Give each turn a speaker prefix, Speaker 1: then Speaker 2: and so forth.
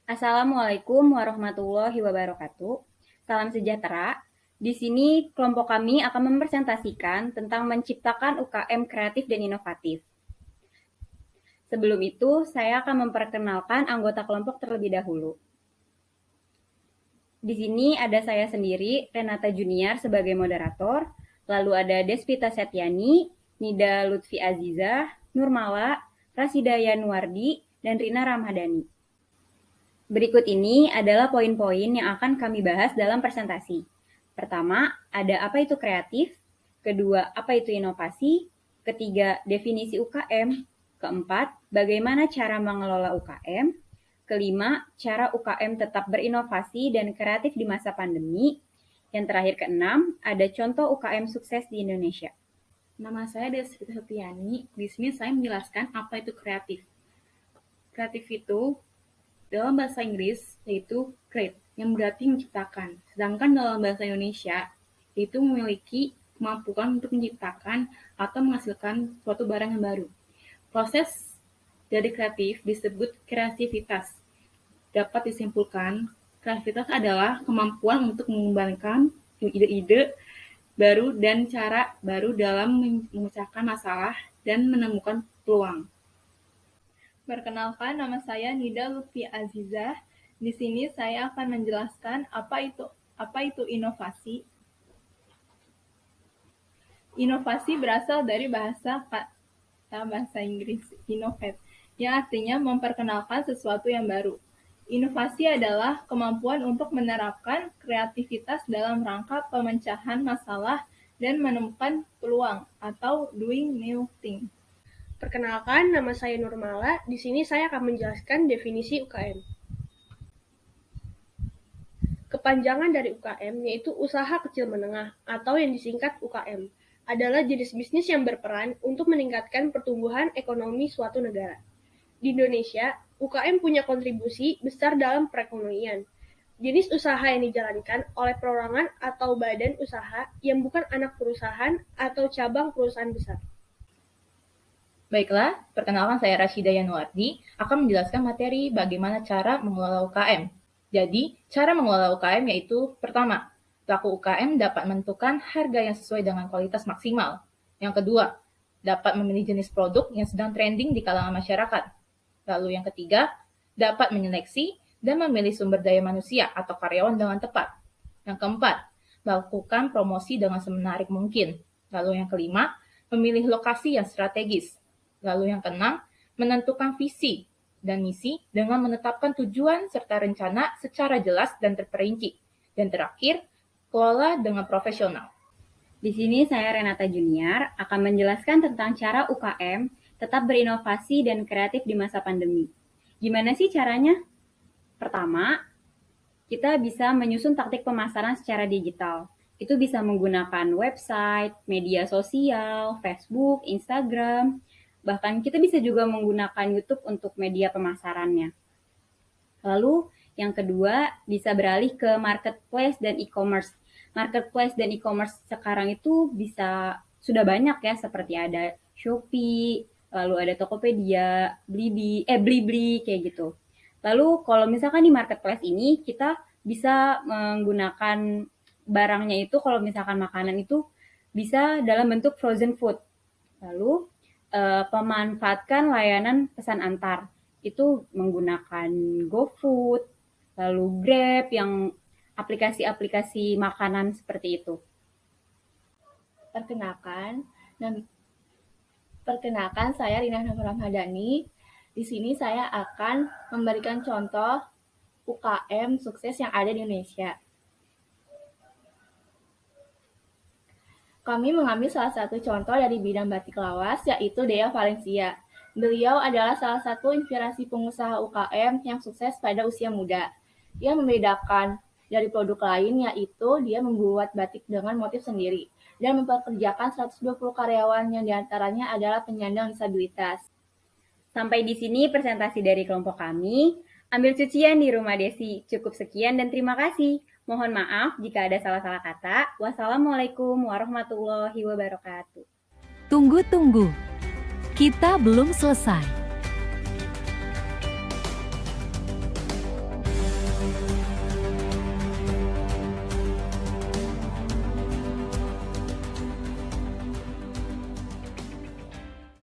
Speaker 1: Assalamualaikum warahmatullahi wabarakatuh. Salam sejahtera. Di sini kelompok kami akan mempresentasikan tentang menciptakan UKM kreatif dan inovatif. Sebelum itu, saya akan memperkenalkan anggota kelompok terlebih dahulu. Di sini ada saya sendiri, Renata Junior sebagai moderator, lalu ada Despita Setyani, Nida Lutfi Azizah, Nurmala, Rasida Yanuardi, dan Rina Ramadhani. Berikut ini adalah poin-poin yang akan kami bahas dalam presentasi. Pertama, ada apa itu kreatif. Kedua, apa itu inovasi. Ketiga, definisi UKM. Keempat, bagaimana cara mengelola UKM. Kelima, cara UKM tetap berinovasi dan kreatif di masa pandemi. Yang terakhir keenam, ada contoh UKM sukses di Indonesia.
Speaker 2: Nama saya Desvita Setiani. Di sini saya menjelaskan apa itu kreatif. Kreatif itu dalam bahasa Inggris yaitu create, yang berarti menciptakan. Sedangkan dalam bahasa Indonesia itu memiliki kemampuan untuk menciptakan atau menghasilkan suatu barang yang baru. Proses dari kreatif disebut kreativitas. Dapat disimpulkan, kreativitas adalah kemampuan untuk mengembangkan ide-ide baru dan cara baru dalam memecahkan masalah dan menemukan peluang.
Speaker 3: Perkenalkan, nama saya Nida Lutfi Azizah. Di sini saya akan menjelaskan apa itu inovasi. Inovasi berasal dari bahasa Inggris innovate, yang artinya memperkenalkan sesuatu yang baru. Inovasi adalah kemampuan untuk menerapkan kreativitas dalam rangka pemecahan masalah dan menemukan peluang atau doing new thing.
Speaker 4: Perkenalkan, nama saya Nurmala. Di sini saya akan menjelaskan definisi UKM. Kepanjangan dari UKM yaitu usaha kecil menengah atau yang disingkat UKM adalah jenis bisnis yang berperan untuk meningkatkan pertumbuhan ekonomi suatu negara. Di Indonesia, UKM punya kontribusi besar dalam perekonomian. Jenis usaha yang dijalankan oleh perorangan atau badan usaha yang bukan anak perusahaan atau cabang perusahaan besar.
Speaker 5: Baiklah, perkenalkan saya Rasida Yanuardi akan menjelaskan materi bagaimana cara mengelola UKM. Jadi, cara mengelola UKM yaitu pertama, pelaku UKM dapat menentukan harga yang sesuai dengan kualitas maksimal. Yang kedua, dapat memilih jenis produk yang sedang trending di kalangan masyarakat. Lalu yang ketiga, dapat menyeleksi dan memilih sumber daya manusia atau karyawan dengan tepat. Yang keempat, melakukan promosi dengan semenarik mungkin. Lalu yang kelima, memilih lokasi yang strategis. Lalu yang keenam, menentukan visi dan misi dengan menetapkan tujuan serta rencana secara jelas dan terperinci. Dan terakhir, kelola dengan profesional.
Speaker 1: Di sini saya Renata Junior akan menjelaskan tentang cara UKM tetap berinovasi dan kreatif di masa pandemi. Gimana sih caranya? Pertama, kita bisa menyusun taktik pemasaran secara digital. Itu bisa menggunakan website, media sosial, Facebook, Instagram. Bahkan kita bisa juga menggunakan YouTube untuk media pemasarannya. Lalu yang kedua, bisa beralih ke marketplace dan e-commerce. Marketplace dan e-commerce sekarang itu sudah banyak ya, seperti ada Shopee, lalu ada Tokopedia, Blibli kayak gitu. Lalu kalau misalkan di marketplace ini kita bisa menggunakan barangnya itu, kalau misalkan makanan itu bisa dalam bentuk frozen food. Lalu pemanfaatkan layanan pesan antar. Itu menggunakan GoFood, lalu Grab, yang aplikasi-aplikasi makanan seperti itu.
Speaker 3: Perkenalkan, saya Rina Ramadhani. Di sini saya akan memberikan contoh UKM sukses yang ada di Indonesia. Kami mengambil salah satu contoh dari bidang batik lawas, yaitu Dea Valencia. Beliau adalah salah satu inspirasi pengusaha UKM yang sukses pada usia muda. Yang membedakan dari produk lain yaitu dia membuat batik dengan motif sendiri dan mempekerjakan 120 karyawan yang diantaranya adalah penyandang disabilitas.
Speaker 1: Sampai di sini presentasi dari kelompok kami. Ambil cucian di rumah Desi. Cukup sekian dan terima kasih. Mohon maaf jika ada salah-salah kata. Wassalamualaikum warahmatullahi wabarakatuh.
Speaker 6: Tunggu, kita belum selesai.